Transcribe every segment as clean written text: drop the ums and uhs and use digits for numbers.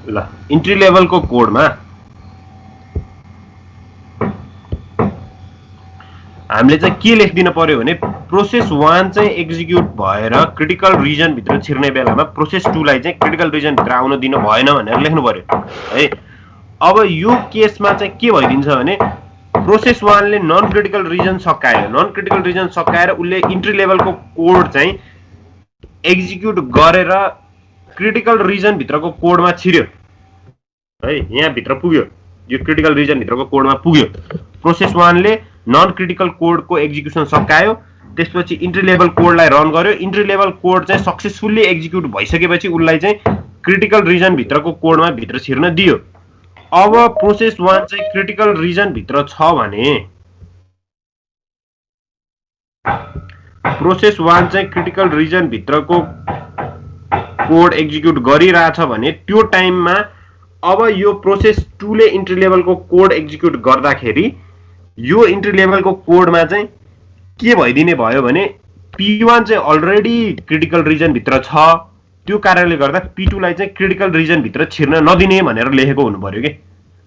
ल इन्ट्री लेभलको कोडमा हामीले चाहिँ के लेखिदिन पर्यो भने प्रोसेस 1 चाहिँ एक्जिक्युट भएर क्रिटिकल रिजन भित्र छिर्ने बेलामा प्रोसेस 2 लाई चाहिँ क्रिटिकल रिजन भित्र आउन दिन भएन भनेर लेख्नु पर्यो है। अब यो केसमा चाहिँ के भइदिन्छ भने प्रोसेस 1 ले नन क्रिटिकल रिजन सकायो, नन क्रिटिकल रिजन सकाएर उले इन्ट्री लेभलको कोड चाहिँ एक्जिक्युट गरेर क्रिटिकल रिजन भित्रको कोडमा छिर्यो है, यहाँ भित्र पुग्यो, यो क्रिटिकल रिजन भित्रको कोडमा पुग्यो। प्रोसेस 1 ले नन क्रिटिकल कोड को एक्जिक्युसन सकायो, त्यसपछि इन्ट्री लेभल कोडलाई रन गर्यो। इन्ट्री लेभल कोड चाहिँ सक्सेसफुली एक्जिक्युट भइसकेपछि उलाई चाहिँ क्रिटिकल रिजन भित्रको कोडमा भित्र छिर्न दियो। अब प्रोसेस 1 चाहिँ क्रिटिकल रिजन भित्र छ भने प्रोसेस 1 चाहिँ क्रिटिकल रिजन भित्रको कोड एक्जिक्युट गरिरहेछ भने त्यो टाइममा अब यो प्रोसेस 2 ले इन्ट्री लेभलको कोड एक्जिक्युट गर्दाखेरि यो इन्ट्री लेभलको कोडमा चाहिँ के भइदिने भयो भने P1 चाहिँ अलरेडी क्रिटिकल रिजन भित्र छ, त्यो कारणले गर्दा P2 लाई चाहिँ क्रिटिकल रिजन भित्र छिर्न नदिने भनेर लेखेको हुनु पर्यो के।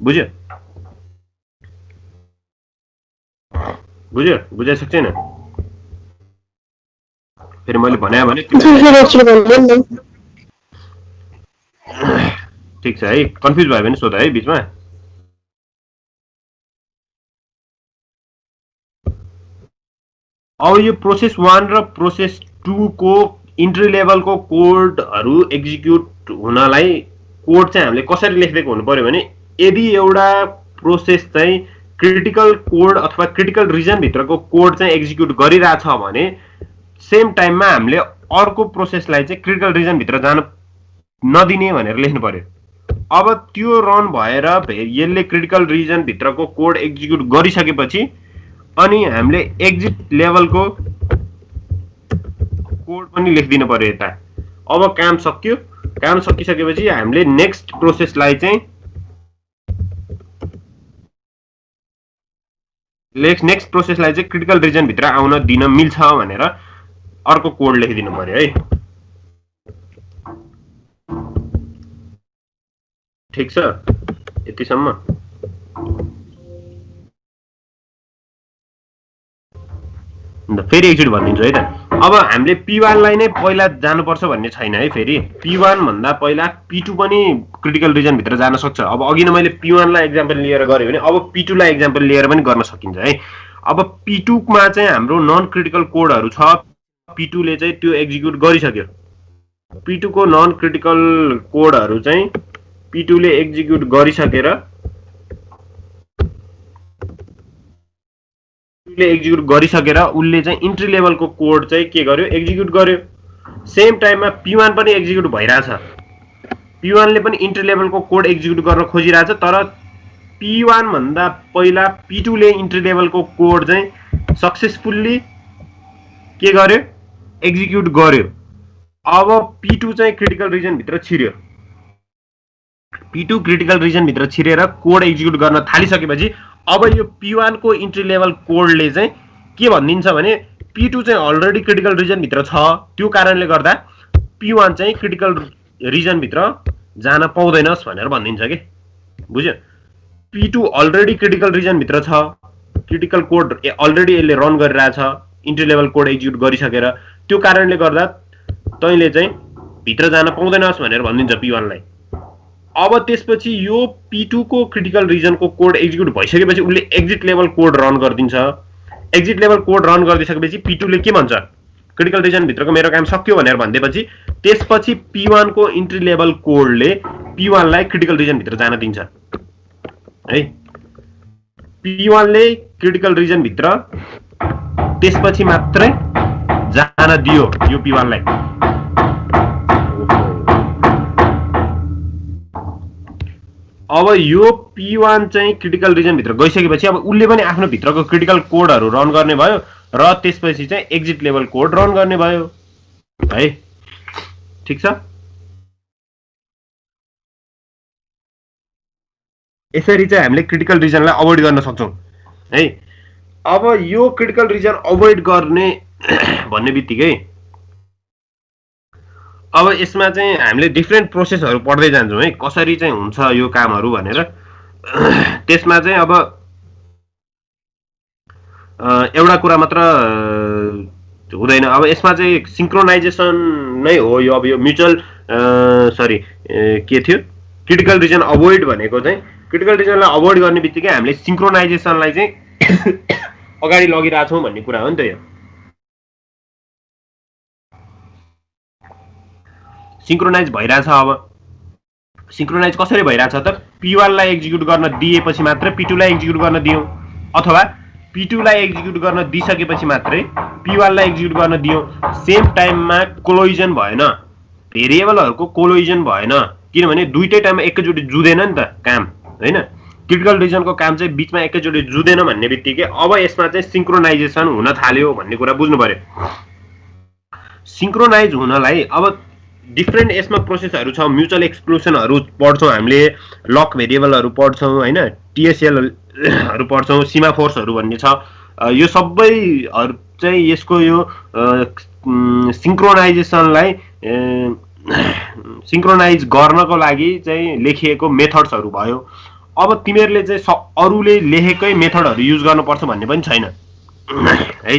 बुझ्यो बुझ्यो बुझाइ सक्दैन फेरि मैले भने भने ठीक छ है। कन्फ्युज भयो भने सोध है बीचमा। अब यो प्रोसेस 1 र प्रोसेस 2 को इन्ट्री लेभलको कोडहरु एक्जिक्युट हुनलाई कोड चाहिँ हामीले कसरी लेख्दिएको हुनु पर्यो भने यदि एउटा प्रोसेस चाहिँ क्रिटिकल कोड अथवा क्रिटिकल रिजन भित्रको कोड चाहिँ एक्जिक्युट गरिरहेछ भने सेम टाइममा हामीले अर्को प्रोसेसलाई चाहिँ क्रिटिकल रिजन भित्र जान नदिने भनेर लेख्नु पर्यो। अब त्यो रन भएर यसले क्रिटिकल रिजन भित्रको कोड एक्जिक्युट गरिसकेपछि अनि हामीले एक्जिट लेभलको कोड पनि लेखिदिनु पर्यो यता। अब काम सक्यो, काम सकिसकेपछि हामीले नेक्स्ट प्रोसेसलाई चाहिँ नेक्स्ट प्रोसेसलाई चाहिँ क्रिटिकल रिजन भित्र आउन दिन मिल्छ भनेर अर्को कोड लेखिदिनु पर्यो है। ठीक छ यतिसम्म। फेरि एकचोटि भनिदिन्छु है त। अब हामीले P1 लाई नै पहिला जानुपर्छ भन्ने छैन है। फेरि P1 भन्दा पहिला P2 पनि क्रिटिकल रिजन भित्र जान सक्छ। अब अघि नै मैले P1 लाई एक्जाम्पल लिएर गरे भने अब P2 लाई एक्जाम्पल लिएर पनि गर्न सकिन्छ है। अब P2 मा चाहिँ हाम्रो नन क्रिटिकल कोडहरु छ, P2 ले चाहिँ त्यो एक्जिक्युट गरिसक्यो। P2 को नन क्रिटिकल कोडहरु चाहिँ P2 ले एक्जिक्युट गरिसकेर उले चाहिँ इन्ट्री लेभलको कोड चाहिँ के गर्यो एक्जिक्युट गर्यो। सेम टाइममा P1 पनि एक्जिक्युट भइराछ। P1 ले पनि इन्ट्री लेभलको कोड एक्जिक्युट गर्न खोजिराछ, तर P1 भन्दा पहिला P2 ले इन्ट्री लेभलको कोड चाहिँ सक्सेसफुली के गर्यो एक्जिक्युट गर्यो। अब P2 चाहिँ क्रिटिकल रिजन भित्र छिर्यो। P2 क्रिटिकल रिजन भित्र छिरेर कोड एक्जिक्युट गर्न थालिसकेपछि अब यो P1 को इन्ट्री लेभल कोडले चाहिँ के भनिदिन्छ भने P2 चाहिँ अलरेडी क्रिटिकल रिजन भित्र छ, त्यो कारणले गर्दा P1 चाहिँ क्रिटिकल रिजन भित्र जान पाउँदैनस् भनेर भनिदिन्छ के। बुझ्यो? P2 अलरेडी क्रिटिकल रिजन भित्र छ, क्रिटिकल कोड अलरेडी यसले रन गरिरहेछ, इन्ट्री लेभल कोड एक्जिक्युट गरिसकेर, त्यो कारणले गर्दा तैले चाहिँ भित्र जान पाउँदैनस् भनेर भनिदिन्छ P1 लाई। अब त्यसपछि यो P2 को क्रिटिकल रिजन को कोड एक्जिक्युट भइसकेपछि उले एक्जिट लेभल कोड रन गरिदिन्छ। एक्जिट लेभल कोड रन गरिदिसकेपछि P2 ले के भन्छ क्रिटिकल रिजन भित्रको मेरो काम सक्यो भनेर भन्दैपछि त्यसपछि P1 को इन्ट्री लेभल कोडले P1 लाई क्रिटिकल रिजन भित्र जान दिन्छ है। P1 ले क्रिटिकल रिजन भित्र त्यसपछि मात्रै जान दियो यो P1 लाई। अब यो P1 चाहिँ क्रिटिकल रिजन भित्र गइसकेपछि अब उले पनि आफ्नो भित्रको क्रिटिकल कोडहरु रन गर्ने भयो र त्यसपछि चाहिँ एक्जिट लेभल कोड रन गर्ने भयो है। ठीक छ। यसरी चाहिँ हामीले क्रिटिकल रिजनलाई अभोइड गर्न सक्छौं है। अब यो क्रिटिकल रिजन अभोइड गर्ने भन्ने बित्तिकै अब यसमा चाहिँ हामीले डिफ्रेन्ट प्रोसेसहरू पढ्दै जान्छौँ है, कसरी चाहिँ हुन्छ यो कामहरू भनेर। त्यसमा चाहिँ अब एउटा कुरा मात्र हुँदैन। अब यसमा चाहिँ सिङ्क्रोनाइजेसन नै हो यो। अब यो म्युचुअल के थियो, क्रिटिकल रिजन अभोइड भनेको चाहिँ क्रिटिकल रिजनलाई अभोइड गर्ने बित्तिकै हामीले सिङ्क्रोनाइजेसनलाई चाहिँ अगाडि लगिरहेछौँ भन्ने कुरा हो नि त। यो सिङ्क्रोनाइज भइरहेछ। अब सिङ्क्रोनाइज कसरी भइरहेछ त, P1लाई एक्जिक्युट गर्न दिएपछि मात्र P2लाई एक्जिक्युट गर्न दियौँ, अथवा P2लाई एक्जिक्युट गर्न दिइसकेपछि मात्रै P1लाई एक्जिक्युट गर्न दियौँ। सेम टाइममा कोलोइजन भएन, भेरिएबलहरूको कोलोइजन भएन, किनभने दुईटै टाइममा एकैचोटि जुँदैन नि त काम, होइन। क्रिटिकल रिजनको काम चाहिँ बिचमा एकैचोटि जुँदैन भन्ने बित्तिकै अब यसमा चाहिँ सिङ्क्रोनाइजेसन हुन थाल्यो भन्ने कुरा बुझ्नु पर्यो। सिङ्क्रोनाइज हुनलाई अब डिफ्रेन्ट यसमा प्रोसेसहरू छ। म्युचुअल एक्सक्लुसनहरू पढ्छौँ हामीले, लक भेरिएबलहरू पढ्छौँ, होइन, टिएसएलहरू पढ्छौँ, सिमाफोर्सहरू भन्ने छ। यो सबैहरू चाहिँ यसको यो सिङ्क्रोनाइजेसनलाई सिङ्क्रोनाइज गर्नको लागि चाहिँ लेखिएको मेथड्सहरू भयो। अब तिमीहरूले चाहिँ अरूले लेखेकै मेथडहरू युज गर्नुपर्छ भन्ने पनि छैन है,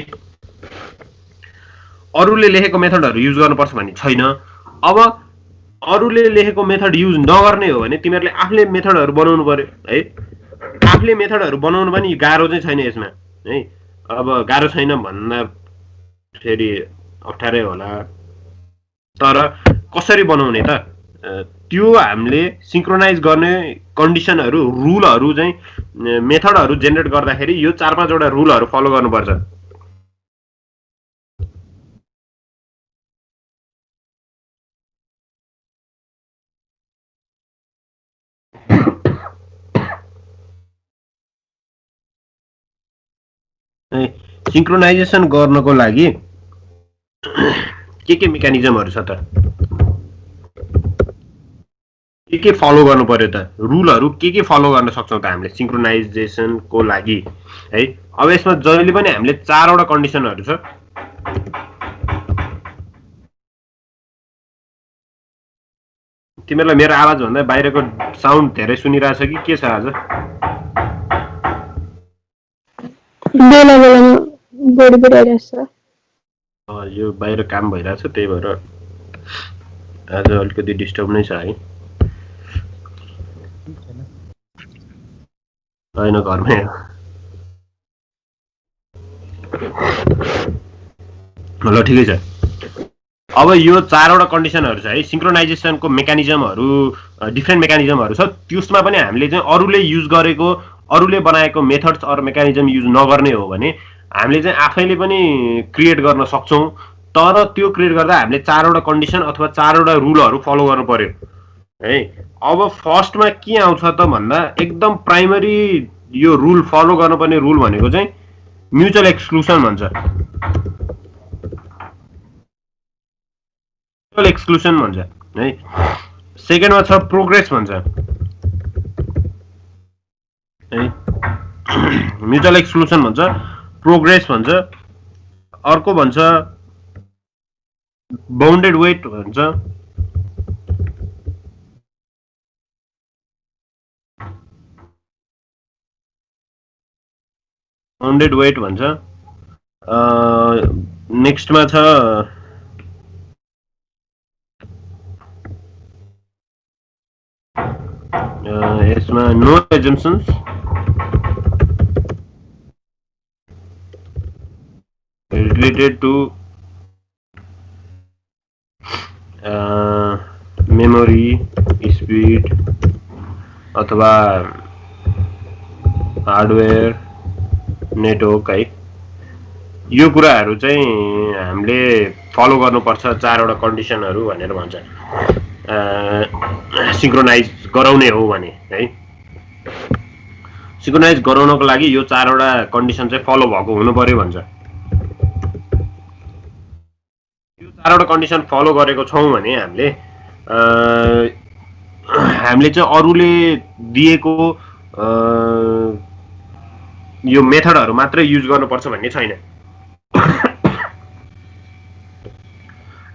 अरूले लेखेको मेथडहरू युज गर्नुपर्छ भन्ने छैन। अब अरूले लेखेको मेथड युज नगर्ने हो भने तिमीहरूले आफूले मेथडहरू बनाउनु पर्यो है। आफूले मेथडहरू बनाउनु पनि गाह्रो चाहिँ छैन यसमा है। अब गाह्रो छैन भन्दा फेरि अप्ठ्यारै होला, तर कसरी बनाउने त, त्यो हामीले सिङ्क्रोनाइज गर्ने कन्डिसनहरू, रुलहरू चाहिँ मेथडहरू जेनेरेट गर्दाखेरि यो 4-5 वटा रुलहरू फलो गर्नुपर्छ। सिङ्क्रोनाइजेसन गर्नको लागि के मेकानिजमहरू छ त, के फलो गर्नु पर्यो त, रुलहरू के फलो गर्न सक्छौँ त हामीले सिङ्क्रोनाइजेसनको लागि है। अब यसमा जहिले पनि हामीले 4 वटा कन्डिसनहरू छ। तिमीहरूलाई मेरो आवाज भन्दा बाहिरको साउन्ड धेरै सुनिरहेछ कि के छ आज? बेला बेलामा बढी बढी आइरहेछ। यो बाहिर काम भइरहेछ, त्यही भएर आज अलिकति डिस्टर्ब नै छ है। होइन, घरमै। ल ठिकै छ। अब यो 4 वटा कन्डिसनहरू छ है। सिङ्क्रोनाइजेसनको मेकानिजमहरू, डिफ्रेन्ट मेकानिजमहरू छ। त्यसमा पनि हामीले चाहिँ अरूले युज गरेको, अरूले बनाएको मेथड्स अर मेकानिजम युज नगर्ने हो भने हामीले चाहिँ आफैले पनि क्रिएट गर्न सक्छौँ। तर त्यो क्रिएट गर्दा हामीले 4 वटा कन्डिसन अथवा 4 वटा रुलहरू फलो गर्नु पर्यो है। अब फर्स्टमा के आउँछ त भन्दा एकदम प्राइमरी यो रुल फलो गर्नुपर्ने रुल भनेको चाहिँ म्युचुअल एक्सक्लुसन भन्छ। म्युचुअल एक्सक्लुसन भन्छ है। सेकेन्डमा छ प्रोग्रेस भन्छ है। म्युचुअल एक्सक्लुसन भन्छ, प्रोग्रेस भन्छ, अर्को भन्छ बाउन्डेड वेट भन्छ, बाउन्डेड वेट भन्छ। नेक्स्टमा छ यसमा no assumptions, related to memory speed अथवा हार्डवेयर नेटवर्क है। यो कुराहरू चाहिँ हामीले फलो गर्नुपर्छ 4 वटा कन्डिसनहरू भनेर भन्छ सिङ्क्रोनाइज गराउने हो भने है। सिङ्क्रोनाइज गराउनको लागि यो 4 वटा कन्डिसन चाहिँ फलो भएको हुनु पर्यो भन्छ। यो 4 वटा कन्डिसन फलो गरेको छौँ भने हामीले चाहिँ अरूले दिएको यो मेथडहरू मात्रै युज गर्नुपर्छ भन्ने छैन।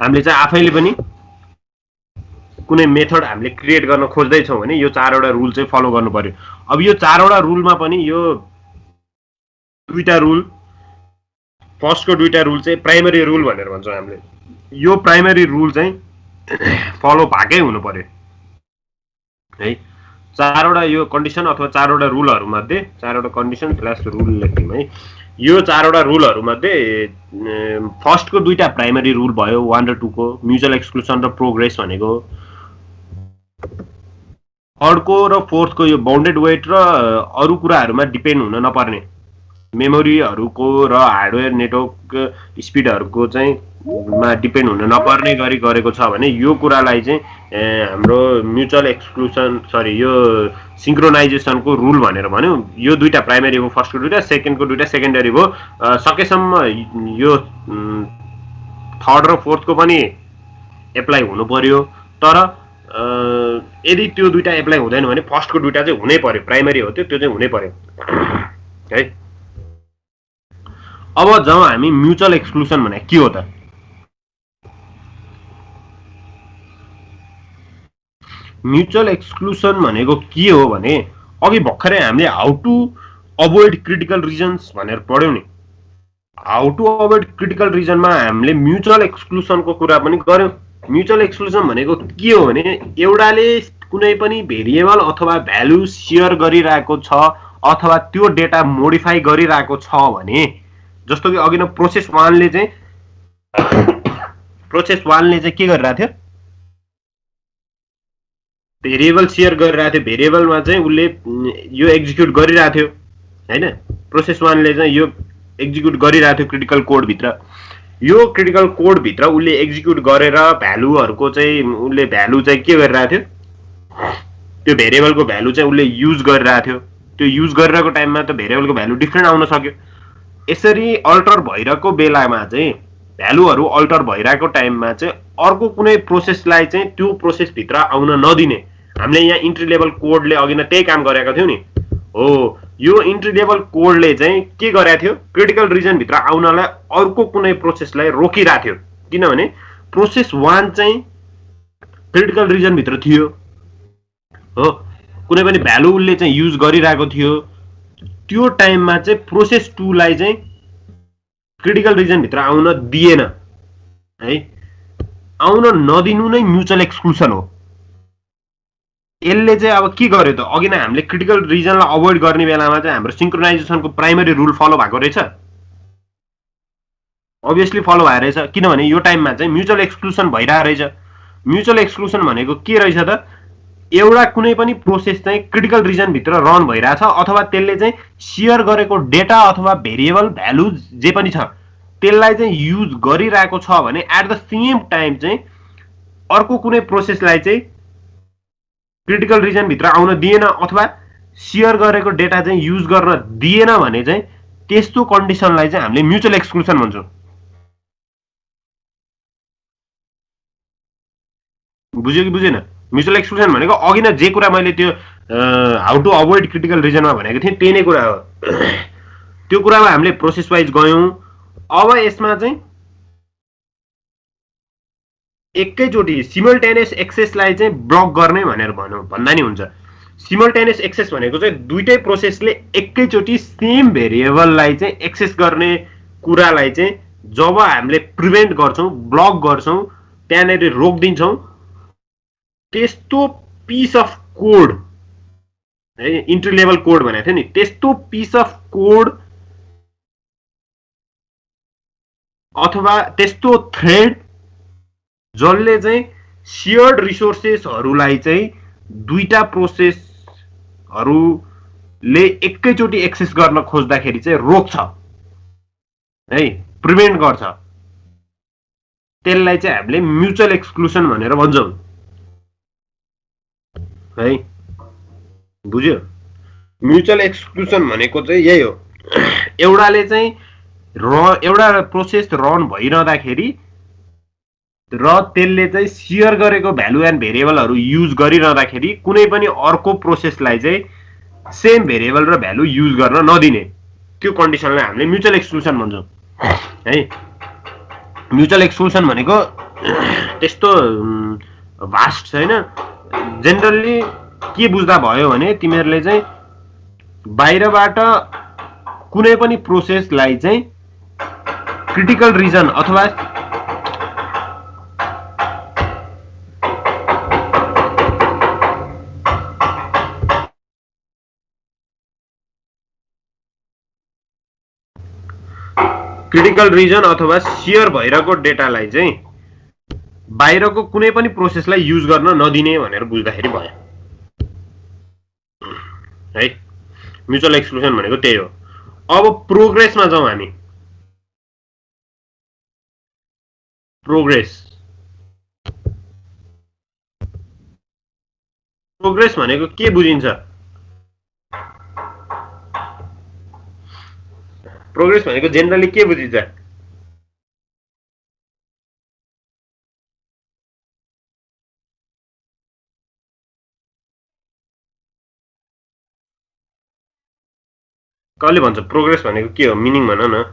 हामीले चाहिँ आफैले पनि कुनै मेथड हामीले क्रिएट गर्न खोज्दैछौँ भने यो 4 वटा रुल चाहिँ फलो गर्नु पर्यो। अब यो 4 वटा रुलमा पनि यो दुईटा रुल, फर्स्टको दुईटा रुल चाहिँ प्राइमरी रुल भनेर भन्छौँ हामीले। यो प्राइमरी रुल चाहिँ फलो भएकै हुनु पर्यो है। 4 वटा यो कन्डिसन अथवा 4 वटा रुलहरु मध्ये 4 वटा कन्डिसन प्लस रुल लेख्यौं है। यो 4 वटा रुलहरु मध्ये फर्स्टको दुईटा प्राइमरी रुल भयो 1 र 2 को, म्युचुअल एक्सक्लुसन र प्रोग्रेस भनेको। थर्डको र फोर्थको यो बाउन्डेड वेट र अरु कुराहरुमा डिपेन्ड हुन नपर्ने, मेमोरीहरुको र हार्डवेयर नेटवर्क स्पिडहरुको चाहिँ मा डिपेन्ड हुन नपर्ने गरी गरेको छ भने यो कुरालाई चाहिँ हाम्रो म्युचुअल एक्सक्लुसन यो सिंक्रोनाइजेसनको रुल भनेर भन्यो। यो दुईटा प्राइमरी हो, फर्स्टको दुईटा, सेकेन्डको दुईटा सेकेन्डरी हो। सकेसम्म यो थर्ड र फोर्थको पनि एप्लाई हुनु पर्यो, तर यदि त्यो दुईटा एप्लाई हुँदैन भने फर्स्टको दुईटा चाहिँ हुनै पर्यो, प्राइमरी हो त्यो चाहिँ हुनै पर्यो है। अब जब हामी म्युचुअल एक्सक्लुसन भने के हो त? म्युचुअल एक्सक्लुसन भनेको के हो भने अघि भर्खरै हामीले how to avoid critical regions भनेर पढ्यौं नि। हाउ टु अभोइड क्रिटिकल रिजनमा हामीले म्युचुअल एक्सक्लुसनको कुरा पनि गर्यौं। म्युचुअल एक्सक्लुसन भनेको के हो भने एउटाले कुनै पनि भेरिएबल अथवा भ्यालु शेयर गरिरहेको छ अथवा त्यो डेटा मोडिफाई गरिरहेको छ भने, जस्तो कि अघि न प्रोसेस 1 ले चाहिँ के गरिरहेको थियो? भेरिएबल शेयर गरिरहेको थियो। भेरिएबलमा चाहिँ उसले यो एक्जिक्युट गरिरहेको थियो हैन। प्रोसेस 1 ले चाहिँ यो एक्जिक्युट गरिरहेको थियो क्रिटिकल कोड भित्र। यो क्रिटिकल कोड भित्र उसले एक्जिक्युट गरेर भ्यालुहरुको चाहिँ उसले भ्यालु चाहिँ के गरिरहेको थियो? त्यो भेरिएबलको भ्यालु चाहिँ उसले युज गरिरहेको थियो। त्यो युज गरिरहेको टाइममा त भेरिएबलको भ्यालु डिफरेन्ट आउन सक्यो। यसरी अल्टर भइरहेको बेलामा चाहिँ भ्यालुहरु अल्टर भइरहेको टाइममा चाहिँ अर्को कुनै प्रोसेसलाई चाहिँ त्यो प्रोसेस भित्र आउन नदिने। हामीले यहाँ इन्ट्री लेभल कोडले अघि न त्यही काम गरेका थियौ नि। हो, यो इन्ट्री लेभल कोडले चाहिँ के गरेको थियो? क्रिटिकल रिजन भित्र आउनलाई अर्को कुनै प्रोसेसलाई रोकिरहेको थियो, किनभने प्रोसेस 1 चाहिँ क्रिटिकल रिजन भित्र थियो। हो, कुनै पनि भ्यालु उसले चाहिँ युज गरिरहेको थियो। त्यो टाइममा चाहिँ प्रोसेस 2 लाई चाहिँ क्रिटिकल रिजन भित्र आउन दिएन है। आउन नदिनु नै म्युचुअल एक्सक्लुसन हो। यसले चाहिँ अब के गर्यो त? अघि नै हामीले क्रिटिकल रिजनलाई अभोइड गर्ने बेलामा चाहिँ हाम्रो सिंक्रोनाइजेसनको प्राइमरी रुल फलो भएको रहेछ। अभियसली फलो भएर रहेछ, किनभने यो टाइममा चाहिँ म्युचुअल एक्सक्लुसन भइरहेको रहेछ। म्युचुअल एक्सक्लुसन भनेको के रहेछ त? एउटा कुनै पनि प्रोसेस चाहिँ क्रिटिकल रिजन भित्र रन भइरहेछ अथवा त्यसले चाहिँ शेयर गरेको डेटा अथवा भेरिएबल भ्यालु जे पनि छ त्यसलाई चाहिँ युज गरिरहेको छ भने एट द सेम टाइम चाहिँ अर्को कुनै प्रोसेसलाई चाहिँ क्रिटिकल रिजन भित्र आउन दिएन अथवा शेयर गरेको डेटा चाहिँ युज गर्न दिएन भने चाहिँ त्यस्तो कन्डिसनलाई चाहिँ हामीले म्युचुअल एक्सक्लुसन भन्छौं। बुझ्यो कि बुझेन? म्युचुअल एक्सक्लुसन भनेको अघि न जे कुरा मैले त्यो हाउ टु अभोइड क्रिटिकल रिजनमा भनेको थिएँ त्यही नै कुरा हो। त्यो कुरामा हामीले प्रोसेस वाइज गयौं। अब यसमा चाहिँ एकैचोटी सिमल्टेनियस एक्सेसलाई चाहिँ ब्लक गर्ने भनेर भन्दा नि हुन्छ। सिमल्टेनियस एक्सेस भनेको चाहिँ दुईटै प्रोसेसले एकैचोटी सेम भेरिएबललाई चाहिँ एक्सेस गर्ने कुरालाई चाहिँ जब हामीले प्रिभेन्ट गर्छौं, ब्लक गर्छौं, त्यहाँनेर रोक्दिन्छौं, त्यस्तो पिस अफ कोड है, इन्ट्री लेभल कोड भनेको थियो नि, त्यस्तो पिस अफ कोड अथवा त्यस्तो थ्रेड जसले चाहिँ शेयर्ड रिसोर्सेसहरुलाई चाहिँ दुईटा प्रोसेसहरुले एकैचोटी एक्सेस गर्न खोज्दाखेरि चाहिँ रोक्छ है, प्रिभेन्ट गर्छ। त्यसलाई चाहिँ हामीले म्युचुअल एक्सक्लुसन भनेर भन्छौं है। बुझ्यो? म्युचुअल एक्सक्लुसन भनेको चाहिँ यही हो। एउटाले चाहिँ एउटा प्रोसेस रन भइरहँदाखेरि र त्यसले चाहिँ शेयर गरेको भ्यालु एन्ड भेरिएबलहरु युज गरिरहँदाखेरि कुनै पनि अर्को प्रोसेसलाई चाहिँ सेम भेरिएबल र भ्यालु युज गर्न नदिने, त्यो कन्डिसनलाई हामीले म्युचुअल एक्सक्लुसन भन्छौं है। म्युचुअल एक्सक्लुसन भनेको त्यस्तो भास्ट छैन। जेनरली के बुझ्दा भयो भने तिमीहरूले चाहिँ बाहिरबाट कुनै पनि प्रोसेसलाई चाहिँ क्रिटिकल रिजन अथवा क्रिटिकल रिजन अथवा सेयर भइरहेको डेटालाई चाहिँ बाहिरको कुनै पनि प्रोसेसलाई युज गर्न नदिने भनेर बुझ्दाखेरि भयो है। म्युचुअल एक्सक्लुजन भनेको त्यही हो। अब प्रोग्रेसमा जाउँ हामी। प्रोग्रेस भनेको के बुझिन्छ? प्रोग्रेस भनेको जेनरली के बुझिन्छ? कसले भन्छ प्रोग्रेस भनेको के हो? मिनिङ भन न।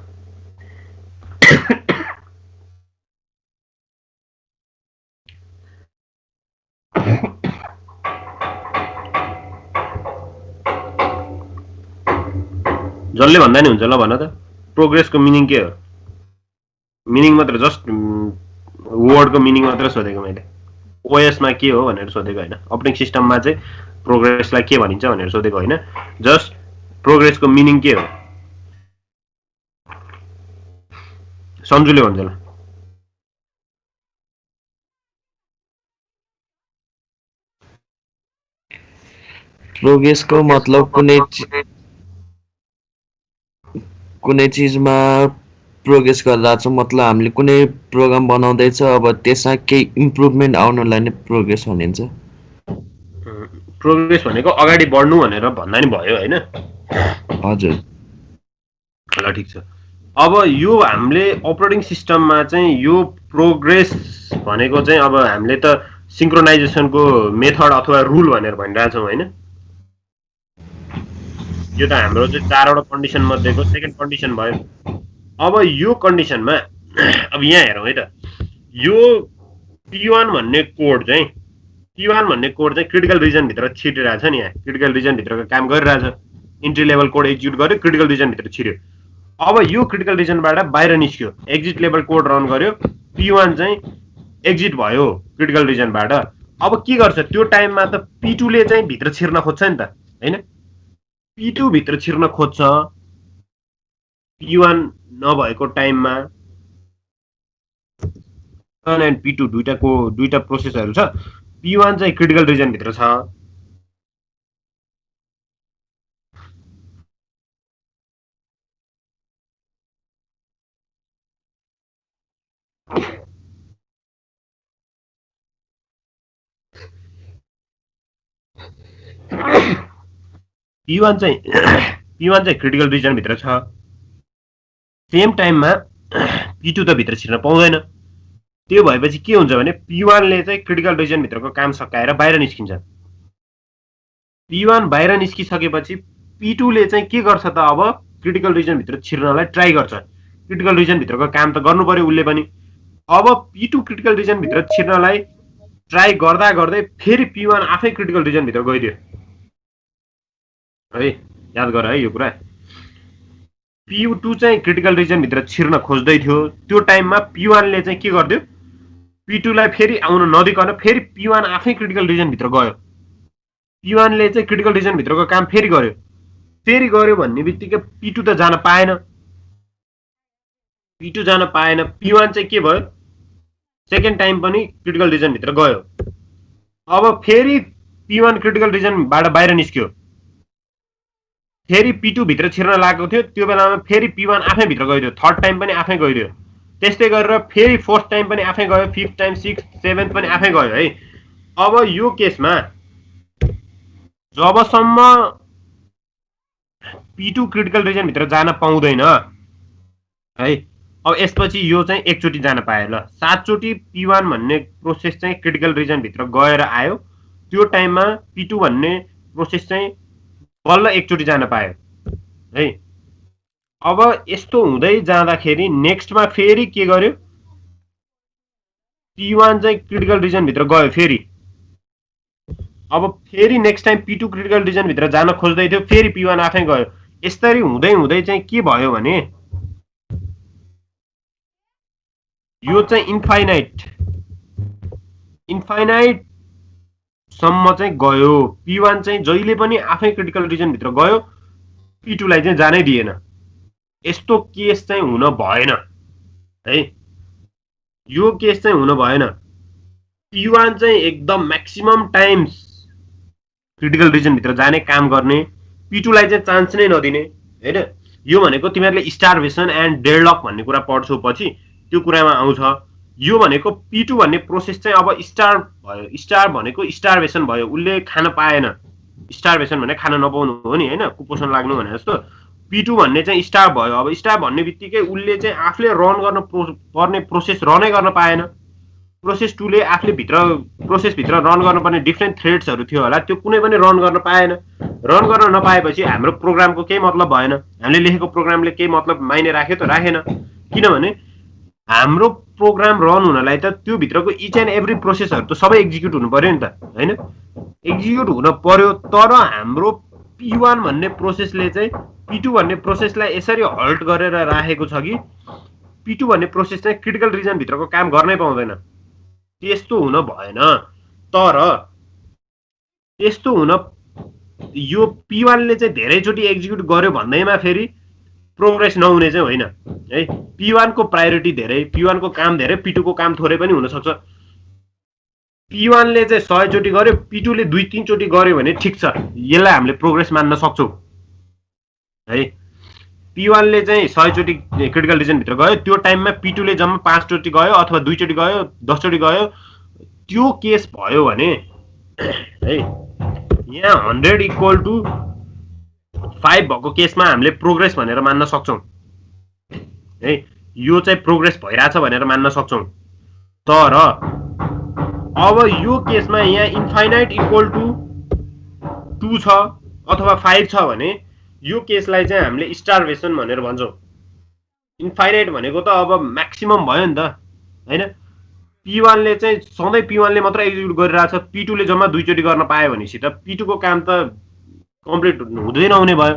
जसले भन्दा नि हुन्छ, ल भन त प्रोग्रेसको मिनिङ के हो? मिनिङ मात्र, जस्ट वर्डको मिनिङ मात्र सोधेको मैले। ओएसमा के हो भनेर सोधेको होइन, अपरेटिङ सिस्टममा चाहिँ प्रोग्रेसलाई के भनिन्छ भनेर सोधेको होइन। जस्ट प्रोग्रेसको मिनिङ के हो? सन्जुले भन्छ ल। प्रोग्रेसको मतलब कुनै चिजमा प्रोग्रेस गरिरहेको छ, मतलब हामीले कुनै प्रोग्राम बनाउँदैछ, अब त्यसमा केही इम्प्रुभमेन्ट आउनलाई नै प्रोग्रेस भनिन्छ। प्रोग्रेस भनेको अगाडि बढ्नु भनेर भन्दा नि भयो होइन? हजुर। ल ठिक छ। अब यो हामीले अपरेटिङ सिस्टममा चाहिँ यो प्रोग्रेस भनेको चाहिँ अब हामीले त सिङ्क्रोनाइजेसनको मेथड अथवा रुल भनेर भनिरहेछौँ होइन? यो त हाम्रो चाहिँ 4वटा कन्डिसन मध्येको सेकेन्ड कन्डिसन भयो। अब यो कन्डिसनमा अब यहाँ हेरौँ है त, यो P1 भन्ने कोड चाहिँ क्रिटिकल रिजनभित्र छिरिरहेछ नि। यहाँ क्रिटिकल रिजनभित्रको काम गरिरहेछ, इन्ट्री लेभल कोड एक्जिक्युट गर्यो, क्रिटिकल रिजनभित्र छिर्यो। अब यो क्रिटिकल रिजनबाट बाहिर निस्क्यो, एक्जिट लेभल कोड रन गर्यो, P1 चाहिँ एक्जिट भयो क्रिटिकल रिजनबाट। अब के गर्छ त्यो टाइममा त P2 ले चाहिँ भित्र छिर्न खोज्छ नि त होइन? P2 भित्र छिर्न खोज्छ P1 नभएको टाइममा। P1 एन्ड P2 दुईटा प्रोसेसहरू छ। P1 चाहिँ क्रिटिकल रिजनभित्र छ। P1 चाहिँ क्रिटिकल रिजनभित्र छ। सेम टाइममा P2 त भित्र छिर्न पाउँदैन। त्यो भएपछि के हुन्छ भने P1 ले चाहिँ क्रिटिकल रिजनभित्रको काम सकाएर बाहिर निस्किन्छ। P1 बाहिर निस्किसकेपछि P2 ले चाहिँ के गर्छ त, अब क्रिटिकल रिजनभित्र छिर्नलाई ट्राई गर्छ। क्रिटिकल रिजनभित्रको काम त गर्नु पर्यो उसले पनि। अब P2 क्रिटिकल रिजनभित्र छिर्नलाई ट्राई गर्दा गर्दै फेरि P1 आफै क्रिटिकल रिजनभित्र गइदियो है। याद गर है यो कुरा। P2 चाहिँ क्रिटिकल रिजनभित्र छिर्न खोज्दै थियो, त्यो टाइममा P1 ले चाहिँ के गर्दियो, P2 लाई फेरि आउन नदिकन फेरि P1 आफै क्रिटिकल रिजनभित्र गयो। P1 ले चाहिँ क्रिटिकल रिजनभित्रको काम फेरि गर्यो भन्ने बित्तिकै P2 त जान पाएन। P1 चाहिँ के भयो, सेकेन्ड टाइम पनि क्रिटिकल रिजनभित्र गयो। अब फेरि P1 क्रिटिकल रिजनबाट बाहिर निस्क्यो, फेरि P2 भित्र छिर्न लागेको थियो, त्यो बेलामा फेरि P1 आफै भित्र गइदियो, थर्ड टाइम पनि आफै गइदियो। त्यस्तै गरेर फेरि फोर्थ टाइम पनि आफै गयो, फिफ्थ टाइम, सिक्स्थ, सेभेन्थ पनि आफै गयो है। अब यो केसमा जबसम्म P2 क्रिटिकल रिजनभित्र जान पाउँदैन है, अब यसपछि यो चाहिँ एकचोटि जान पायो। ल 7 चोटि P1 भन्ने प्रोसेस चाहिँ क्रिटिकल रिजनभित्र गएर आयो, त्यो टाइममा P2 भन्ने प्रोसेस चाहिँ बल्ल एकचोटि जान पायो है। अब यस्तो हुँदै जाँदाखेरि नेक्स्टमा फेरि के गर्यो, P1 चाहिँ क्रिटिकल रिजन भित्र गयो फेरि अब फेरि next time P2 critical reason भित्र जान खोज्दै थियो फेरि P1 आफै गयो यसरी हुँदै हुँदै चाहिँ के भयो भने यो चाहिँ इन्फाइनाइट सम्म चाहिँ गयो P1 चाहिँ जहिले पनि आफै क्रिटिकल रिजन भित्र गयो P2 लाई चाहिँ जानै दिएन यस्तो केस चाहिँ हुन भएन है यो केस चाहिँ हुन भएन P1 चाहिँ एकदम म्याक्सिमम टाइम्स क्रिटिकल रिजन भित्र जाने काम गर्ने P2 लाई चाहिँ चान्स नै नदिने हैन यो भनेको तिमीहरुले स्टारभेसन एन्ड डेडलक भन्ने कुरा पढ्छौ पछि त्यो कुरामा आउँछ यो भनेको P2 भन्ने प्रोसेस चाहिँ अब स्टार भयो स्टार भनेको स्टारभेसन भयो उले खान पाएन स्टारभेसन भने खान नपाउनु हो नि हैन कुपोषण लाग्नु भने जस्तो P2 भन्ने चाहिँ स्टार भयो अब स्टार भन्ने बित्तिकै उले चाहिँ आफूले रन गर्न पर्ने प्रोसेस रनै गर्न पाएन प्रोसेस 2 ले आफूले प्रोसेस भित्र रन गर्नुपर्ने डिफरेन्ट थ्रेड्सहरु थियो होला त्यो कुनै पनि रन गर्न पाएन रन गर्न नपाएपछि हाम्रो प्रोग्रामको केही मतलब भएन हामीले लेखेको प्रोग्रामले केही मतलब माइने राख्यो त राखेन किनभने हाम्रो प्रोग्राम रन हुनलाई त त्यो भित्रको इच एन्ड एभ्री प्रोसेसहरु त सबै एक्जिक्युट हुनु पर्यो नि त हैन एक्जिक्युट हुन पर्यो तर हाम्रो P1 भन्ने प्रोसेसले चाहिँ P2 भन्ने प्रोसेसलाई यसरी हल्ट गरेर राखेको छ कि P2 भन्ने प्रोसेस चाहिँ क्रिटिकल रिजन भित्रको काम गर्नै पाउँदैन त्यस्तो हुन भएन तर त्यस्तो हुन यो P1 ले चाहिँ धेरै चोटी एक्जिक्युट गर्यो भन्दैमा फेरि प्रोग्रेस नहुने चाहिँ होइन है P1 को प्रायोरिटी धेरै P1 को काम धेरै P2 को काम थोरै पनि हुन सक्छ P1 ले चाहिँ 100 चोटी गर्यो P2 ले 2-3 चोटी गर्यो भने ठीक छ यसलाई हामीले प्रोग्रेस मान्न सक्छौं है P1 ले चाहिँ 100 चोटी क्रिटिकल रिजन भित्र गयो त्यो टाइममा P2 ले जम्मा 5 चोटी गयो अथवा 2 चोटी गयो 10 चोटी गयो त्यो केस भयो भने है यहाँ 100 इक्वल टु 5 भएको केसमा हामीले प्रोग्रेस भनेर मान्न सक्छौं है यो चाहिँ प्रोग्रेस भइराछ भनेर मान्न सक्छौं तर अब यो केसमा यहाँ इन्फाइनाइट इक्वल टु 2 छ अथवा 5 छ भने यो केसलाई चाहिँ हामीले स्टारभेसन भनेर भन्छौं इन्फाइनाइट भनेको त अब म्याक्सिमम भयो नि त हैन P1 ले चाहिँ सधैं P1 ले मात्र एक्जिक्युट गरिरहेछ P2 ले जम्मा 2 चोटी गर्न पाए भनेपछि त P2 को काम त कम्प्लिट हुँदै नहुने भयो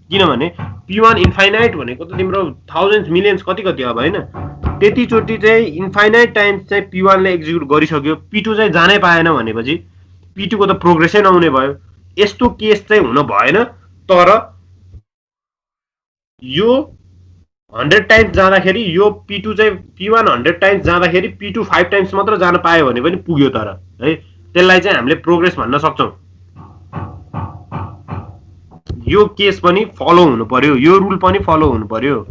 किनभने P1 इन्फाइनाइट भनेको त तिम्रो थाउजन्ड्स मिलियन्स कति अब हैन त्यति चोटी चाहिँ इन्फाइनाइट टाइम्स चाहिँ P1 ले एक्जिक्युट गरिसक्यो P2 चाहिँ जानै पाएन भनेपछि P2 को त प्रोग्रेसै नहुने भयो यस्तो केस चाहिँ हुन भएन तर यो 100 टाइम्स जाँदाखेरि यो P2 चाहिँ P1 100 टाइम्स जाँदाखेरि P2 5 टाइम्स मात्र जान पायो भने पनि पुग्यो तर है त्यसलाई चाहिँ हामीले प्रोग्रेस भन्न सक्छौं यो केस पनि फलो हुनु पर्यो यो रुल पनि फलो हुनु पर्यो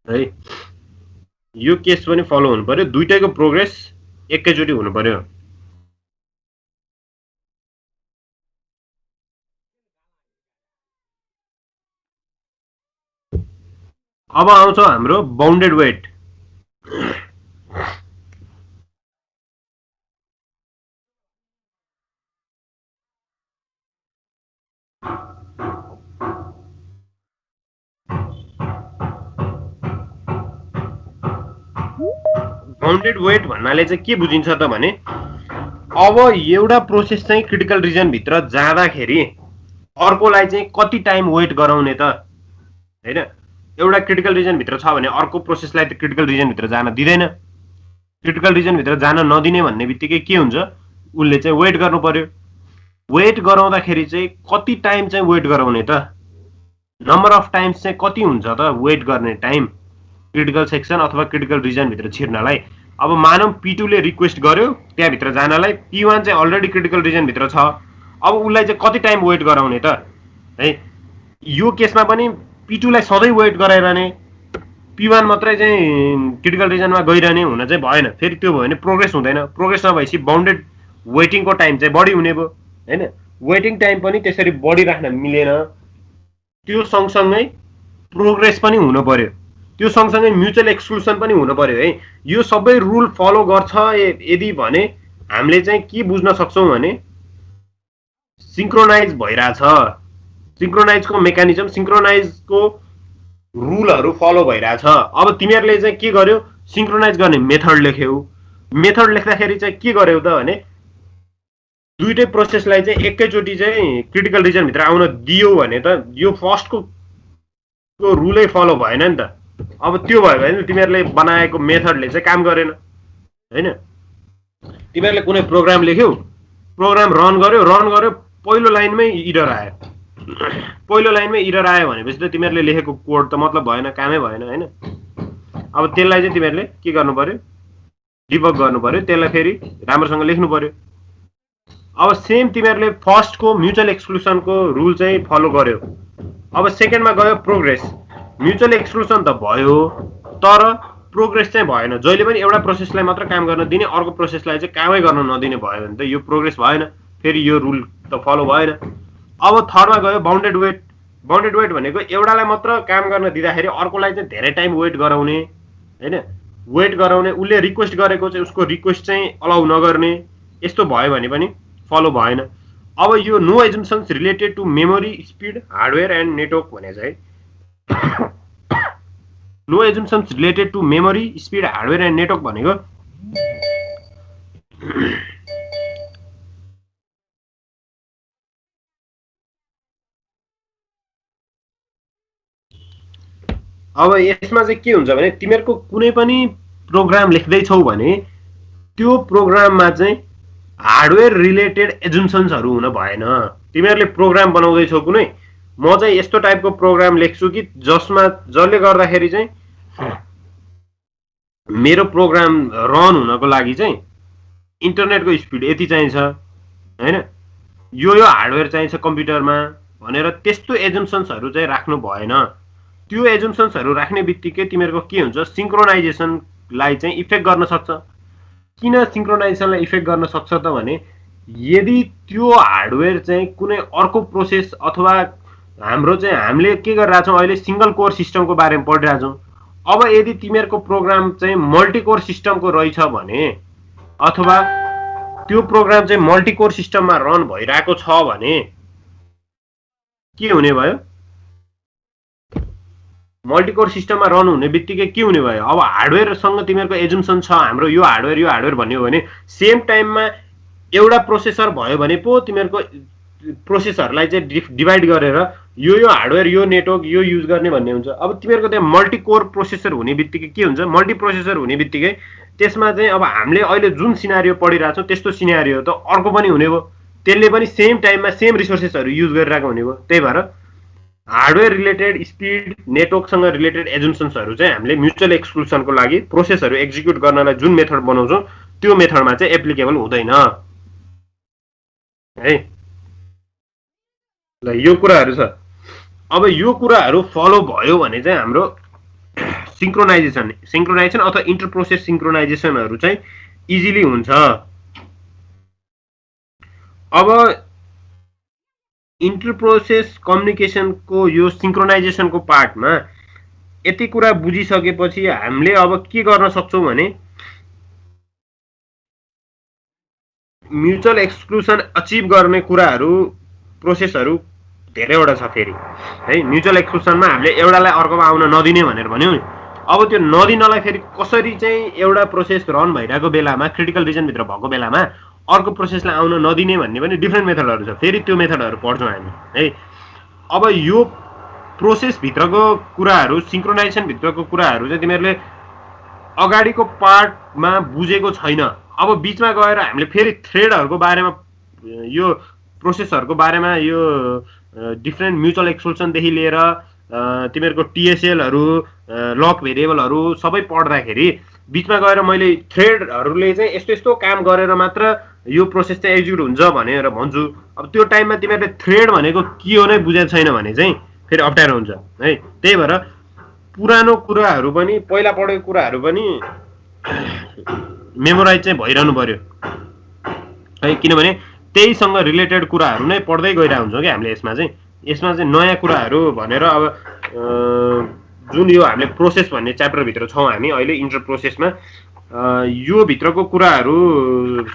है यो केस पनि फलो हुनु पर्यो दुईटैको प्रोग्रेस एकैचोटी हुनु पर्यो अब आउँछ हाम्रो बाउन्डेड वेट बाउन्डेड वेट भन्नाले चाहिँ के बुझिन्छ त भने अब एउटा प्रोसेस चाहिँ क्रिटिकल रिजन भित्र जाँदाखेरि अर्कोलाई चाहिँ कति टाइम वेट गराउने त हैन एउटा क्रिटिकल रिजन भित्र छ भने अर्को प्रोसेसलाई त क्रिटिकल रिजन भित्र जान दिदैन क्रिटिकल रिजन भित्र जान नदिने भन्ने बित्तिकै के हुन्छ उले चाहिँ वेट गर्नु पर्यो वेट गराउँदाखेरि चाहिँ कति टाइम चाहिँ वेट गराउने त नम्बर अफ टाइम्स चाहिँ कति हुन्छ त वेट गर्ने टाइम क्रिटिकल सेक्सन अथवा क्रिटिकल रिजन भित्र छिर्नलाई अब मानौ P2 ले रिक्वेस्ट गर्यो त्यहाँ भित्र जानलाई P1 चाहिँ अलरेडी क्रिटिकल रिजन भित्र छ अब उलाई चाहिँ कति टाइम वेट गराउने त है यो केसमा पनि P2 लाई सधैं वेट गराइरहने P1 मात्रै चाहिँ क्रिटिकल रिजनमा गइरहने हुन चाहिँ भएन फेरि त्यो भयो भने प्रोग्रेस हुँदैन प्रोग्रेस नभएपछि बाउन्डेड वेटिङको टाइम चाहिँ बढी हुने भयो हैन वेटिङ टाइम पनि त्यसरी बढी राख्न मिलेन त्यो सँगसँगै प्रोग्रेस पनि हुन पर्यो त्यो सँगसँगै म्युचुअल एक्सक्लुसन पनि हुन पर्यो है यो सबै रुल फलो गर्छ यदि भने हामीले चाहिँ के बुझ्न सक्छौं भने सिंक्रोनाइज भइरहेछ, सिंक्रोनाइजको मेकानिजम, सिंक्रोनाइजको रुलहरू फलो भइरहेछ। अब तिमीहरूले चाहिँ के गर्यो, सिंक्रोनाइज गर्ने मेथड लेख्यौ। मेथड लेख्दाखेरि चाहिँ के गर्यौ त भने दुईटै प्रोसेसलाई चाहिँ एकैचोटि चाहिँ क्रिटिकल रिजनभित्र आउन दियो भने त यो फर्स्टको रुलै फलो भएन नि त। अब त्यो भयो भने तिमीहरूले बनाएको मेथडले चाहिँ काम गरेन होइन। तिमीहरूले कुनै प्रोग्राम लेख्यौ, प्रोग्राम रन गर्यो, पहिलो लाइनमै इरर आयो, पहिलो लाइनमै इरर आयो भनेपछि त तिमीहरूले लेखेको कोड त मतलब भएन, कामै भएन होइन। अब त्यसलाई चाहिँ तिमीहरूले के गर्नु पर्यो, डिबग गर्नु पर्यो, त्यसलाई फेरि राम्रोसँग लेख्नु पर्यो। अब सेम तिमीहरूले फर्स्टको म्युचुअल एक्सक्लुसनको रुल चाहिँ फलो गर्यो। अब सेकेन्डमा गयो प्रोग्रेस। म्युचुअल एक्सक्लुसन त भयो तर प्रोग्रेस चाहिँ भएन। जहिले पनि एउटा प्रोसेसलाई मात्र काम गर्न दिने, अर्को प्रोसेसलाई चाहिँ कामै गर्न नदिने भयो भने त यो प्रोग्रेस भएन, फेरि यो रुल त फलो भएन। अब थर्डमा गयो बाउन्डेड वेट। बाउन्डेड वेट भनेको एउटालाई मात्र काम गर्न दिँदाखेरि अर्कोलाई चाहिँ धेरै टाइम वेट गराउने होइन, वेट गराउने, उसले रिक्वेस्ट गरेको चाहिँ उसको रिक्वेस्ट चाहिँ अलाउ नगर्ने, यस्तो भयो भने पनि फलो भएन। अब यो no assumptions related to memory speed hardware and network भने चाहिँ no assumptions related to memory speed hardware and network भनेको अब यसमा चाहिँ के हुन्छ भने तिमीहरूको कुनै पनि प्रोग्राम लेख्दैछौ भने त्यो प्रोग्राममा चाहिँ हार्डवेयर रिलेटेड एजम्पसन्सहरू हुन भएन। तिमीहरूले प्रोग्राम बनाउँदैछौ कुनै, म चाहिँ यस्तो टाइपको प्रोग्राम लेख्छु कि जसले गर्दाखेरि चाहिँ मेरो प्रोग्राम रन हुनको लागि चाहिँ इन्टरनेटको स्पिड यति चाहिन्छ होइन, यो हार्डवेयर चाहिन्छ कम्प्युटरमा भनेर त्यस्तो एजम्पसन्सहरू चाहिँ राख्नु भएन। त्यो एजम्पसन्सहरू राख्ने बित्तिकै तिमीहरूको के हुन्छ, सिंक्रोनाइजेसनलाई चाहिँ इफेक्ट गर्न सक्छ। किन सिंक्रोनाइजेसनलाई इफेक्ट गर्न सक्छ त भने यदि त्यो हार्डवेयर चाहिँ कुनै अर्को प्रोसेस अथवा हामीले के गरिरहेछौँ अहिले सिंगल कोर सिस्टमको बारेमा पढिरहेछौँ। अब यदि तिमीहरूको प्रोग्राम चाहिँ मल्टिकोर सिस्टमको रहेछ भने अथवा त्यो प्रोग्राम चाहिँ मल्टिकोर सिस्टममा रन भइरहेको छ भने के हुने भयो, मल्टिकोर सिस्टममा रन हुने बित्तिकै के हुने भयो, अब हार्डवेयरसँग तिमीहरूको एजम्पसन छ हाम्रो यो हार्डवेयर भन्यो भने सेम टाइममा एउटा प्रोसेसर भयो भने पो तिमीहरूको प्रोसेसरलाई चाहिँ डिभाइड गरेर यो हार्डवेयर यो नेटवर्क यो युज गर्ने भन्ने हुन्छ। अब तिमीहरूको त्यहाँ मल्टिकोर प्रोसेसर हुने बित्तिकै के हुन्छ, मल्टी प्रोसेसर हुने बित्तिकै त्यसमा चाहिँ अब हामीले अहिले जुन सिनारियो पढिरहेछौँ त्यस्तो सिनारियो त अर्को पनि हुने भयो, त्यसले पनि सेम टाइममा सेम रिसोर्सेसहरू युज गरिरहेको हुने भयो। त्यही भएर हार्डवेयर रिलेटेड स्पिड नेटवर्कसँग रिलेटेड एजम्पसन्सहरू चाहिँ हामीले म्युचुअल एक्सक्लुसनको लागि प्रोसेसहरू एक्जिक्युट गर्नलाई जुन मेथड बनाउँछौँ त्यो मेथडमा चाहिँ एप्लिकेबल हुँदैन है। ल यो कुराहरू छ। अब यो कुराहरू फलो भयो भने चाहिँ हाम्रो सिंक्रोनाइजेसन अथवा इन्टर प्रोसेस सिंक्रोनाइजेसनहरू चाहिँ इजिली हुन्छ। अब इन्टर प्रोसेस कम्युनिकेसनको यो सिंक्रोनाइजेसनको पार्टमा यति कुरा बुझिसकेपछि हामीले अब के गर्न सक्छौँ भने म्युचुअल एक्सक्लुसन अचिभ गर्ने कुराहरू प्रोसेसहरू धेरैवटा छ फेरि है। म्युचुअल एक्सक्लुसनमा हामीले एउटालाई अर्कोमा आउन नदिने भनेर भन्यौँ नि। अब त्यो नदिनलाई फेरि कसरी चाहिँ एउटा प्रोसेस रन भइरहेको बेलामा क्रिटिकल रिजनभित्र भएको बेलामा अर्को प्रोसेसलाई आउन नदिने भन्ने पनि डिफ्रेन्ट मेथडहरू छ, फेरि त्यो मेथडहरू पढ्छौँ हामी है। अब यो प्रोसेसभित्रको कुराहरू सिंक्रोनाइजेसनभित्रको कुराहरू चाहिँ तिमीहरूले अगाडिको पार्टमा बुझेको छैन। अब बिचमा गएर हामीले फेरि थ्रेडहरूको बारेमा यो प्रोसेसहरूको बारेमा यो डिफ्रेन्ट म्युचुअल एक्सक्लुसनदेखि लिएर तिमीहरूको टिएसएलहरू लक भेरिएबलहरू सबै पढ्दाखेरि बिचमा गएर मैले थ्रेडहरूले चाहिँ यस्तो यस्तो काम गरेर मात्र यो प्रोसेस चाहिँ एक्जिक्युट हुन्छ भनेर भन्छु। अब त्यो टाइममा तिमीहरूले थ्रेड भनेको के हो नै बुझेको छैन भने चाहिँ फेरि अप्ठ्यारो हुन्छ है। त्यही भएर पुरानो कुराहरू पनि पहिला पढेको कुराहरू पनि मेमोराइज चाहिँ भइरहनु पर्यो है, किनभने त्यहीसँग रिलेटेड कुराहरू नै पढ्दै गइरहेको हुन्छौँ कि हामीले। यसमा चाहिँ नयाँ कुराहरू भनेर अब जुन यो हामीले प्रोसेस भन्ने च्याप्टरभित्र छौँ हामी अहिले इन्टर प्रोसेसमा, यो भित्रको कुराहरू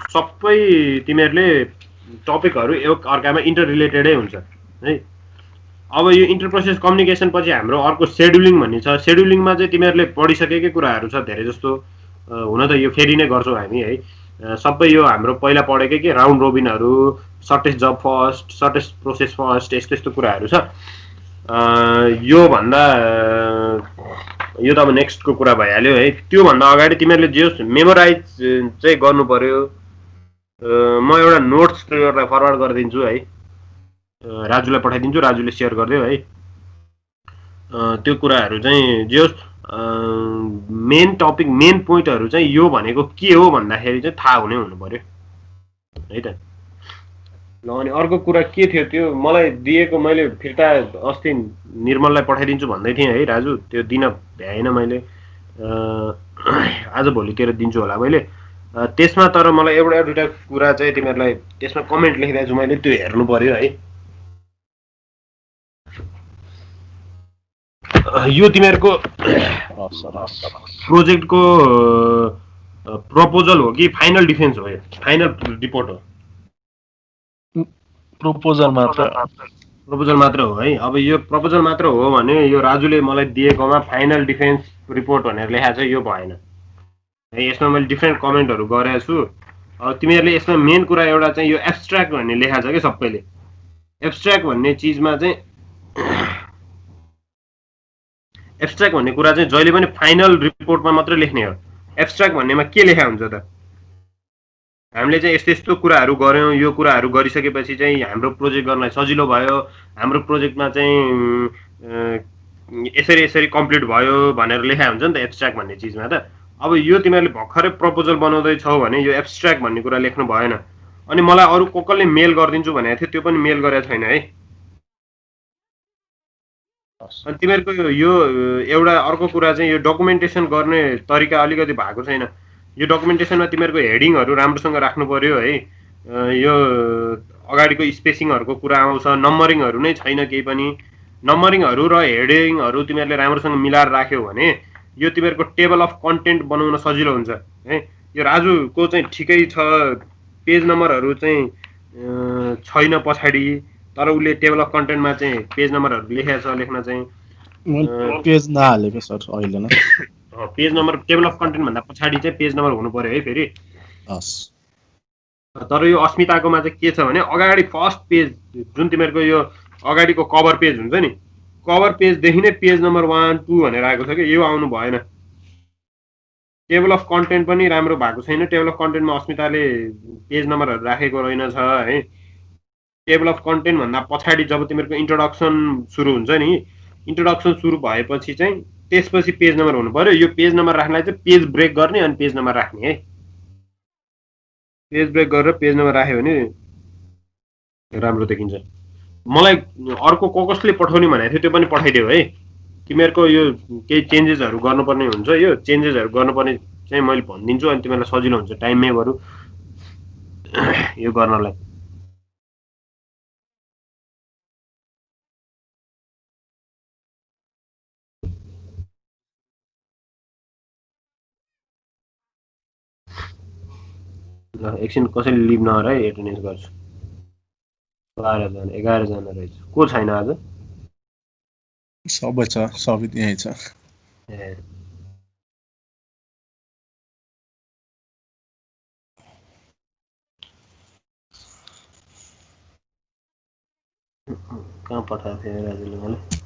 सबै तिमीहरूले टपिकहरू एक अर्कामा इन्टर रिलेटेडै हुन्छ है। अब यो इन्टर प्रोसेस कम्युनिकेसन पछि हाम्रो अर्को सेड्युलिङ भन्ने छ। सेड्युलिङमा चाहिँ तिमीहरूले पढिसकेकै कुराहरू छ धेरै जस्तो। हुन त यो फेरि नै गर्छौँ हामी है। सबै यो हाम्रो पहिला पढेकै के राउन्ड रोबिनहरू, सर्टेस्ट जब फर्स्ट, सर्टेस्ट प्रोसेस फर्स्ट, यस्तो यस्तो कुराहरू छ। योभन्दा यो त अब नेक्स्टको कुरा भइहाल्यो है। त्योभन्दा अगाडि तिमीहरूले जे मेमोराइज चाहिँ गर्नु पर्यो। म एउटा नोट्स तिमीहरूलाई फरवर्ड गरिदिन्छु है, राजुलाई पठाइदिन्छु, राजुले सेयर गरिदियो है। त्यो कुराहरू चाहिँ जे होस् मेन टपिक मेन पोइन्टहरू चाहिँ यो भनेको के हो भन्दाखेरि चाहिँ थाहा हुनु पर्यो है त। ल अनि अर्को कुरा के थियो त्यो मलाई दिएको, मैले फिर्ता अस्ति निर्मललाई पठाइदिन्छु भन्दै थिएँ है राजु, त्यो दिन भ्याएन मैले। आज भोलितिर दिन्छु होला मैले। त्यसमा तर मलाई एउटा दुईवटा कुरा चाहिँ तिमीहरूलाई त्यसमा कमेन्ट लेखिदिएको छु मैले, त्यो हेर्नु पर्यो है। यो तिमीहरूको प्रोजेक्टको प्रपोजल हो कि फाइनल डिफेन्स हो? यो फाइनल रिपोर्ट हो? प्रपोजल मात्र हो है। अब यो प्रपोजल मात्र हो भने यो राजुले मलाई दिएकोमा फाइनल डिफेन्स रिपोर्ट भनेर लेखाएको छ, यो भएन है। यसमा मैले डिफ्रेन्ट कमेन्टहरू गरेको छु। अब तिमीहरूले यसमा मेन कुरा एउटा चाहिँ यो एब्स्ट्र्याक्ट भन्ने लेखाएको छ कि सबैले। एब्स्ट्र्याक्ट भन्ने चिजमा चाहिँ एब्स्ट्र्याक्ट भन्ने कुरा चाहिँ जहिले पनि फाइनल रिपोर्टमा मात्र लेख्ने हो। एब्स्ट्र्याक्ट भन्नेमा के लेखा हुन्छ त? हामीले चाहिँ यस्तो यस्तो कुराहरू गऱ्यौँ, यो कुराहरू गरिसकेपछि चाहिँ हाम्रो प्रोजेक्ट गर्नलाई सजिलो भयो, हाम्रो प्रोजेक्टमा चाहिँ यसरी यसरी कम्प्लिट भयो भनेर लेखा हुन्छ नि त एब्स्ट्र्याक्ट भन्ने चिजमा त। अब यो तिमीहरूले भर्खरै प्रपोजल बनाउँदैछौ भने यो एब्स्ट्र्याक्ट भन्ने कुरा लेख्नु भएन। अनि मलाई अरू कसले मेल गरिदिन्छु भनेको थियो, त्यो पनि मेल गरेको छैन है। अनि तिमीहरूको यो एउटा अर्को कुरा चाहिँ यो डकुमेन्टेसन गर्ने तरिका अलिकति भएको छैन। यो डकुमेन्टेसनमा तिमीहरूको हेडिङहरू राम्रोसँग राख्नु पर्यो है। यो अगाडिको स्पेसिङहरूको कुरा आउँछ, नम्बरिङहरू नै छैन केही पनि। नम्बरिङहरू र हेडिङहरू तिमीहरूले राम्रोसँग मिलाएर राख्यौ भने यो तिमीहरूको टेबल अफ कन्टेन्ट बनाउन सजिलो हुन्छ है। यो राजुको चाहिँ ठिकै छ, पेज नम्बरहरू चाहिँ छैन पछाडि, तर उसले टेबल अफ कन्टेन्टमा चाहिँ पेज नम्बरहरू लेखेको छ। लेख्न चाहिँ पेज नहालेको सर अहिले नै। Page number table of content भन्दा पछाडि चाहिँ पेज नम्बर हुनु पर्यो है फेरि। तर यो अस्मिताकोमा चाहिँ के छ भने अगाडि फर्स्ट पेज जुन तिमीहरूको यो अगाडिको कभर पेज हुन्छ नि, कभर पेजदेखि नै पेज नम्बर 1, 2 भनेर आएको छ कि, यो आउनु भएन। टेबल अफ कन्टेन्ट पनि राम्रो भएको छैन। टेबल अफ कन्टेन्टमा अस्मिताले पेज नम्बरहरू राखेको रहेनछ है। टेबल अफ कन्टेन्ट भन्दा पछाडि जब तिमीहरूको इन्ट्रोडक्सन सुरु हुन्छ नि, इन्ट्रोडक्सन सुरु भएपछि चाहिँ त्यसपछि पेज नम्बर हुनु पर्यो। यो पेज नम्बर राख्नलाई चाहिँ पेज ब्रेक गर्ने अनि पेज नम्बर राख्ने है। पेज ब्रेक गरेर पेज नम्बर राख्यो भने राम्रो देखिन्छ। मलाई अर्को कसले पठाउने भनेको थियो त्यो पनि पठाइदियो है। तिमीहरूको यो केही चेन्जेसहरू गर्नुपर्ने हुन्छ, यो चेन्जेसहरू गर्नुपर्ने चाहिँ मैले भनिदिन्छु अनि तिमीहरूलाई सजिलो हुन्छ टाइममै बरु यो गर्नलाई। ल एकछिन कसैले लिभ नगर है, एटेन्डेन्स गर्छु। 12 जना 11 जना रहेछ। को छैन आज? सबै छ, सबै यही छ। ए कहाँ पठाएको थियो राजुले मलाई?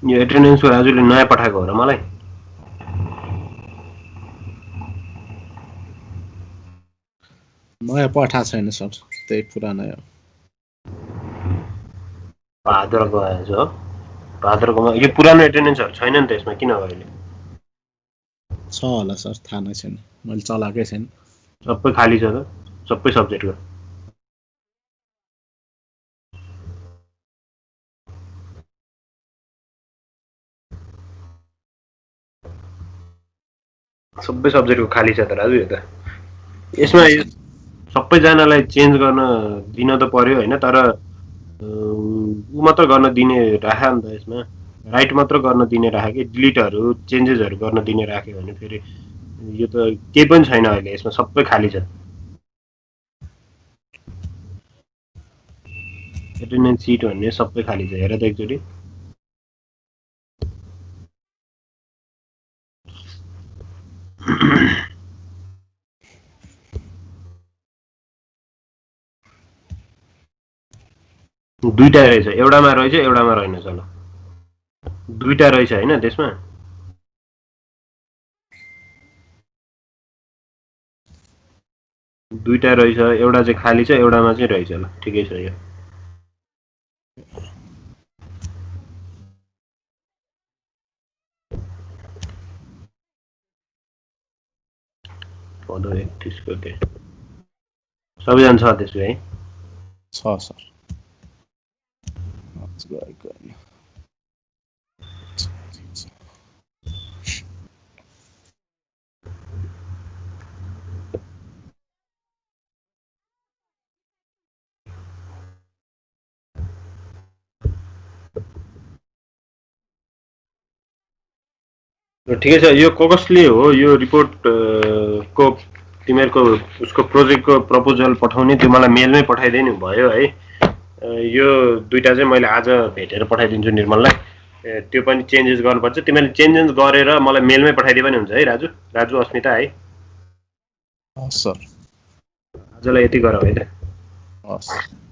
यो एटेन्डेन्सको राजुले नयाँ पठाएको हो र मलाई? नयाँ पठाएको छैन सर, त्यही पुरानै हो। भाद्रको आएछ हो। भाद्रकोमा यो पुरानो एटेन्डेन्सहरू छैन नि त यसमा, किन हो अहिले? छ होला सर, थाहा नै छैन, मैले चलाएकै छैन। सबै खाली छ त सबै सब्जेक्टको? सबै सब्जेक्टको खाली छ त राजु यो त। यसमा सबैजनालाई चेन्ज गर्न दिन त पर्यो होइन, तर ऊ मात्र गर्न दिने राख्यो नि त यसमा, राइट मात्र गर्न दिने राख्यो कि डिलिटहरू चेन्जेसहरू गर्न दिने राख्यो भने फेरि यो त केही पनि छैन अहिले, यसमा सबै खाली छ। एटेन्डेन्स सिट भन्ने सबै खाली छ, हेर त एकचोटि। दुईटा रहेछ, एउटामा रहेछ एउटामा रहेनछ ल, दुईटा रहेछ होइन त्यसमा। दुईटा रहेछ, एउटा चाहिँ खाली छ एउटामा चाहिँ रहेछ ल, ठिकै छ यो। पद 31 को त्यो सबैजना छ त्यसो है? छ सर। गएको होइन। ठिकै छ। यो कसले हो यो रिपोर्ट को तिमीहरूको उसको प्रोजेक्टको प्रपोजल पठाउने, त्यो मलाई मेलमै पठाइदिनु भयो है। यो दुईटा चाहिँ मैले आज भेटेर पठाइदिन्छु निर्मललाई, त्यो पनि चेन्जेस गर्नुपर्छ। तिमीले चेन्जेस गरेर मलाई मेलमै पठाइदिए पनि हुन्छ है राजु, राजु अस्मिता है। सर आजलाई यति गरौँ है त। हस्।